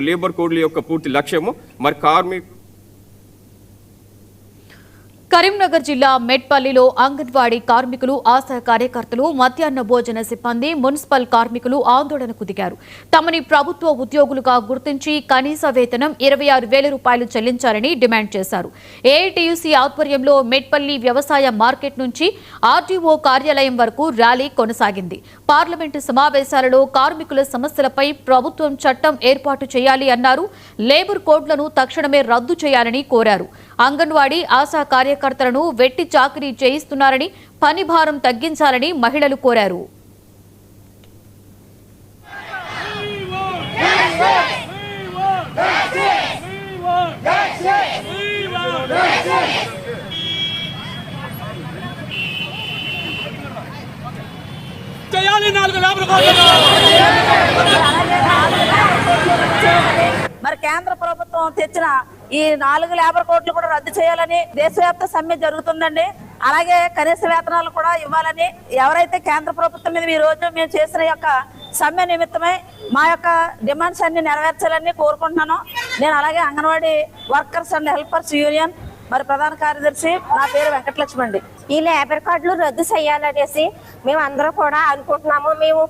Labour కోడ్ల యొక్క పూర్తి లక్ష్యము మరి కార్మిక కరీంనగర్ జిల్లా మెట్పల్లిలో అంగన్వాడీ కార్మికులు ఆశా కార్యకర్తలు మధ్యాహ్న భోజన సిబ్బంది మున్సిపల్ కార్మికులు ఆందోళనకు దిగారు. తమని ప్రభుత్వ ఉద్యోగులుగా గుర్తించి కనీస వేతనం 26,000 రూపాయలు చెల్లించాలని డిమాండ్ చేశారు. ఏఐటీయూసీ ఆధ్వర్యంలో మెట్పల్లి వ్యవసాయ మార్కెట్ నుంచి ఆర్టీఓ కార్యాలయం వరకు ర్యాలీ కొనసాగింది. పార్లమెంటు సమావేశాలలో కార్మికుల సమస్యలపై ప్రభుత్వం చట్టం ఏర్పాటు చేయాలి అన్నారు. లేబర్ కోడ్లను తక్షణమే రద్దు చేయాలని కోరారు. అంగన్వాడీ ఆశా కార్యకర్తలను వెట్టి చాకిరీ చేయిస్తున్నారని, పని భారం తగ్గించాలని మహిళలు కోరారు. మరి కేంద్ర ప్రభుత్వం తెచ్చిన ఈ 4 లేబర్ కోడ్లు కూడా రద్దు చేయాలని దేశవ్యాప్త సమ్మె జరుగుతుందండి. అలాగే కనీస వేతనాలు కూడా ఇవ్వాలని ఎవరైతే కేంద్ర ప్రభుత్వం మీద ఈ రోజు మేము చేసిన యొక్క సమ్మె నిమిత్తమై మా యొక్క డిమాండ్స్ అన్ని నెరవేర్చాలని కోరుకుంటున్నాను. నేను అలాగే anganwadi workers and helpers union మరి ప్రధాన కార్యదర్శి, నా పేరు వెంకటలక్ష్మి అండి. ఈ లేబర్ కార్డులు రద్దు చేయాలనేసి మేము అందరూ కూడా అనుకుంటున్నాము. మేము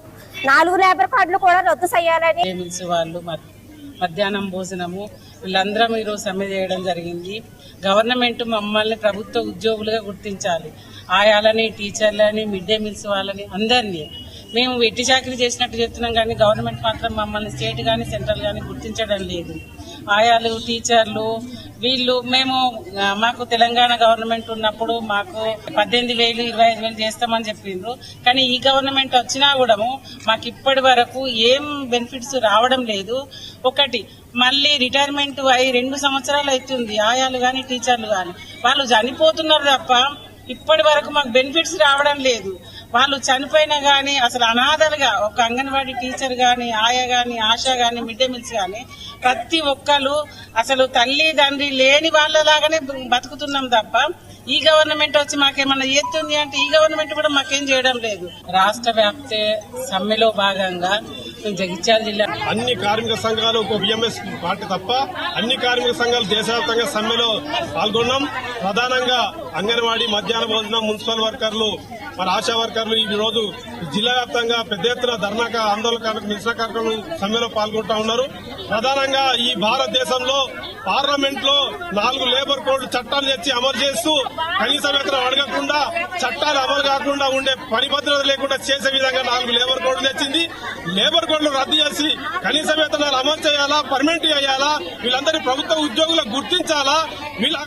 4 లేబర్ కార్డులు కూడా రద్దు చేయాలని వాళ్ళు మధ్యాహ్నం భోజనము వీళ్ళందరం ఈరోజు సమ్మె చేయడం జరిగింది. గవర్నమెంట్ మమ్మల్ని ప్రభుత్వ ఉద్యోగులుగా గుర్తించాలి. ఆయాలని, టీచర్లని, మిడ్ డే మీల్స్ వాళ్ళని అందరినీ మేము వెట్టి చాకరీ చేసినట్టు చెప్తున్నాం, కానీ గవర్నమెంట్ మాత్రం మమ్మల్ని స్టేట్ కానీ సెంట్రల్ కానీ గుర్తించడం లేదు. ఆయాలు, టీచర్లు వీళ్ళు మాకు తెలంగాణ గవర్నమెంట్ ఉన్నప్పుడు మాకు 18,000, 25,000 చేస్తామని చెప్పిండ్రు. కానీ ఈ గవర్నమెంట్ వచ్చినా కూడా మాకు ఇప్పటి వరకు ఏం బెనిఫిట్స్ రావడం లేదు. ఒకటి మళ్ళీ రిటైర్మెంట్ అయి 2 సంవత్సరాలు అవుతుంది. ఆయాలు కానీ టీచర్లు కానీ వాళ్ళు చనిపోతున్నారు తప్ప ఇప్పటి వరకు మాకు బెనిఫిట్స్ రావడం లేదు. వాళ్ళు చనిపోయినా కానీ అసలు అనాథలుగా ఒక అంగన్వాడీ టీచర్ కానీ, ఆయా కానీ, ఆశా కానీ, మిడ్ డే మీల్స్ కానీ ప్రతి ఒక్కరు అసలు తల్లి తండ్రి లేని వాళ్ళలాగానే బతుకుతున్నాం తప్ప ఈ గవర్నమెంట్ వచ్చి మాకేమన్నా చేస్తుంది అంటే ఈ గవర్నమెంట్ కూడా మాకేం చేయడం లేదు. రాష్ట్ర వ్యాప్త సమ్మెలో భాగంగా జగిత్యాల జిల్లా అన్ని కార్మిక సంఘాలు ఒక బిఎంఎస్ పార్టీ తప్ప అన్ని కార్మిక సంఘాలు దేశవ్యాప్తంగా సమ్మెలో పాల్గొన్నాం. ప్రధానంగా అంగన్వాడీ, మధ్యాహ్న భోజనం, మున్సిపల్ వర్కర్లు, మరి ఆశా వర్కర్లు ఈ రోజు జిల్లా వ్యాప్తంగా పెద్ద ఎత్తున ధర్నా ఆందోళన నిరసన కార్యక్రమాలు సమ్మెలో పాల్గొంటా ఉన్నారు. ప్రధానంగా ఈ భారతదేశంలో పార్లమెంట్ లో 4 లేబర్ కోడ్ చట్టాలు తెచ్చి అమలు చేస్తూ కనీస వేతనం అడగకుండా, చట్టాలు అమలు కాకుండా ఉండే పని భద్రత లేకుండా చేసే విధంగా 4 లేబర్ కోడ్లు తెచ్చింది. లేబర్ కోడ్లు రద్దు చేసి కనీస వేతనాలు అమలు చేయాలా, పర్మనెంట్ చేయాలా, వీళ్ళందరినీ ప్రభుత్వ ఉద్యోగులకు గుర్తించాలా. వీళ్ళ